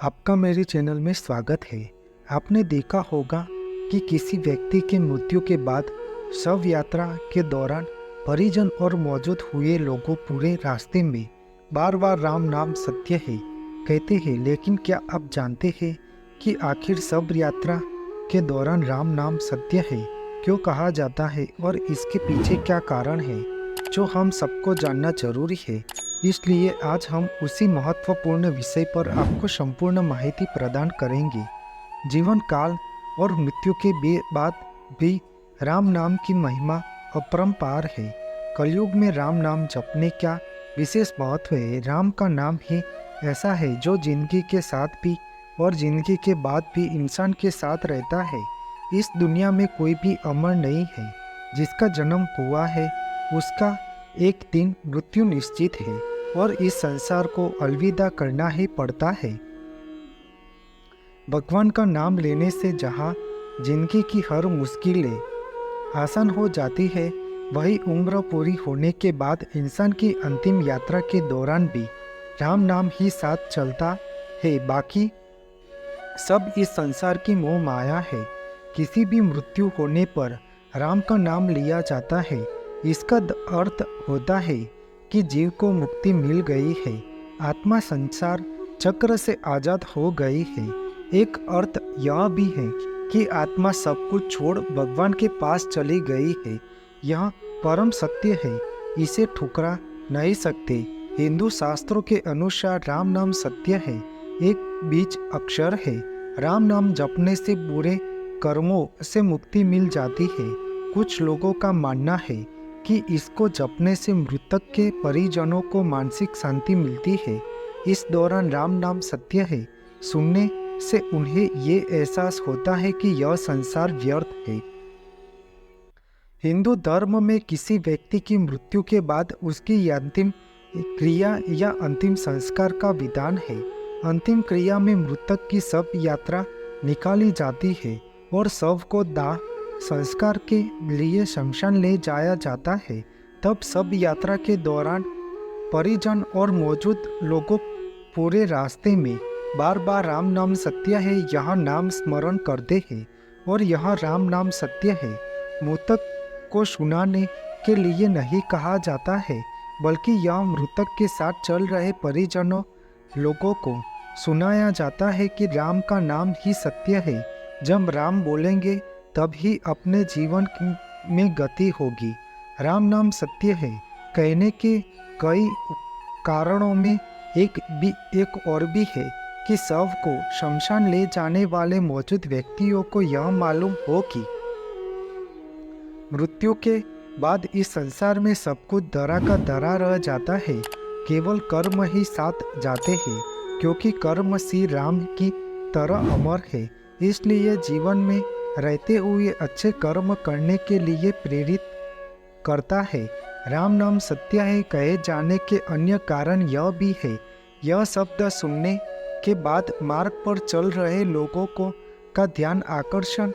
आपका मेरे चैनल में स्वागत है। आपने देखा होगा कि किसी व्यक्ति की मृत्यु के बाद शव यात्रा के दौरान परिजन और मौजूद हुए लोगों पूरे रास्ते में बार बार राम नाम सत्य है कहते हैं। लेकिन क्या आप जानते हैं कि आखिर शव यात्रा के दौरान राम नाम सत्य है क्यों कहा जाता है और इसके पीछे क्या कारण है जो हम सबको जानना जरूरी है। इसलिए आज हम उसी महत्वपूर्ण विषय पर आपको संपूर्ण माहिती प्रदान करेंगे। जीवन काल और मृत्यु के बाद भी राम नाम की महिमा अपरंपार है। कलयुग में राम नाम जपने क्या विशेष महत्व है। राम का नाम ही ऐसा है जो जिंदगी के साथ भी और जिंदगी के बाद भी इंसान के साथ रहता है। इस दुनिया में कोई भी अमर नहीं है। जिसका जन्म हुआ है उसका एक दिन मृत्यु निश्चित है और इस संसार को अलविदा करना ही पड़ता है। भगवान का नाम लेने से जहाँ जिंदगी की हर मुश्किलें आसान हो जाती है, वही उम्र पूरी होने के बाद इंसान की अंतिम यात्रा के दौरान भी राम नाम ही साथ चलता है। बाकी सब इस संसार की मोह माया है। किसी भी मृत्यु होने पर राम का नाम लिया जाता है। इसका अर्थ होता है कि जीव को मुक्ति मिल गई है, आत्मा संसार चक्र से आजाद हो गई है। एक अर्थ यह भी है कि आत्मा सब कुछ छोड़ भगवान के पास चली गई है। यह परम सत्य है, इसे ठुकरा नहीं सकते। हिंदू शास्त्रों के अनुसार राम नाम सत्य है, एक बीज अक्षर है। राम नाम जपने से बुरे कर्मों से मुक्ति मिल जाती है। कुछ लोगों का मानना है कि इसको जपने से मृतक के परिजनों को मानसिक शांति मिलती है। इस दौरान राम नाम सत्य है सुनने से उन्हें ये एहसास होता है कि यह संसार व्यर्थ है। हिंदू धर्म में किसी व्यक्ति की मृत्यु के बाद उसकी अंतिम क्रिया या अंतिम संस्कार का विधान है। अंतिम क्रिया में मृतक की शव यात्रा निकाली जाती है और शव को दाह संस्कार के लिए शमशान ले जाया जाता है। तब शव यात्रा के दौरान परिजन और मौजूद लोगों पूरे रास्ते में बार बार राम नाम सत्य है यह नाम स्मरण करते हैं। और यह राम नाम सत्य है मृतक को सुनाने के लिए नहीं कहा जाता है, बल्कि यह मृतक के साथ चल रहे परिजनों लोगों को सुनाया जाता है कि राम का नाम ही सत्य है। जब राम बोलेंगे तब ही अपने जीवन में गति होगी। राम नाम सत्य है कहने के कई कारणों में एक और भी है कि शव को शमशान ले जाने वाले मौजूद व्यक्तियों को यह मालूम हो कि मृत्यु के बाद इस संसार में सब कुछ दरा का दरा रह जाता है, केवल कर्म ही साथ जाते हैं। क्योंकि कर्म श्री राम की तरह अमर है, इसलिए जीवन में रहते हुए अच्छे कर्म करने के लिए प्रेरित करता है। राम नाम सत्य है कहे जाने के अन्य कारण यह भी है, यह शब्द सुनने के बाद मार्ग पर चल रहे लोगों को का ध्यान आकर्षण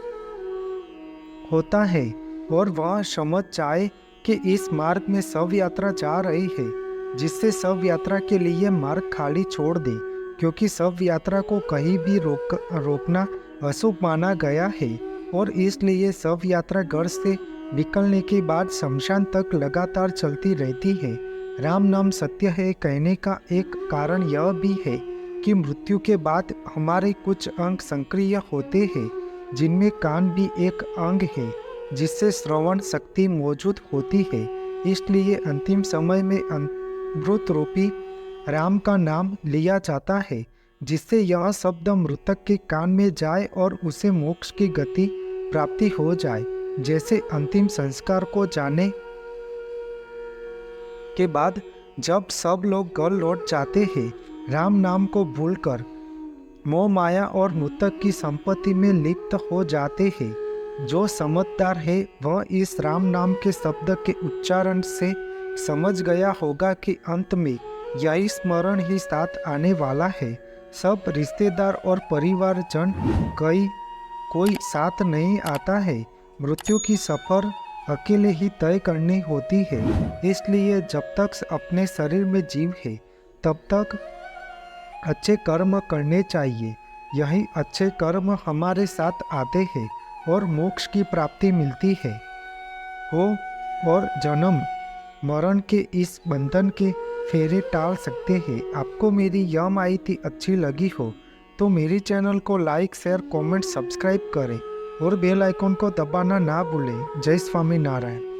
होता है और वह समझ जाए कि इस मार्ग में शव यात्रा जा रही है, जिससे शव यात्रा के लिए मार्ग खाली छोड़ दे। क्योंकि शव यात्रा को कहीं भी रोकना अशुभ माना गया है और इसलिए शव यात्रा घर से निकलने के बाद शमशान तक लगातार चलती रहती है। राम नाम सत्य है कहने का एक कारण यह भी है कि मृत्यु के बाद हमारे कुछ अंग सक्रिय होते हैं, जिनमें कान भी एक अंग है जिससे श्रवण शक्ति मौजूद होती है। इसलिए अंतिम समय में अमृत रूपी राम का नाम लिया जाता है, जिससे यह शब्द मृतक के कान में जाए और उसे मोक्ष की गति प्राप्ति हो जाए। जैसे अंतिम संस्कार को जाने के बाद जब सब लोग घर लौट जाते हैं, राम नाम को भूलकर मोह माया और मृतक की संपत्ति में लिप्त हो जाते हैं। जो समझदार है वह इस राम नाम के शब्द के उच्चारण से समझ गया होगा कि अंत में यही स्मरण ही साथ आने वाला है। सब रिश्तेदार और परिवारजन कोई साथ नहीं आता है। मृत्यु की सफर अकेले ही तय करनी होती है। इसलिए जब तक अपने शरीर में जीव है तब तक अच्छे कर्म करने चाहिए। यही अच्छे कर्म हमारे साथ आते हैं और मोक्ष की प्राप्ति मिलती है। हो और जन्म मरण के इस बंधन के फेरे टाल सकते हैं। आपको मेरी यह माहिती अच्छी लगी हो तो मेरे चैनल को लाइक, शेयर, कमेंट, सब्सक्राइब करें और बेल आइकन को दबाना ना भूलें। जय स्वामी नारायण।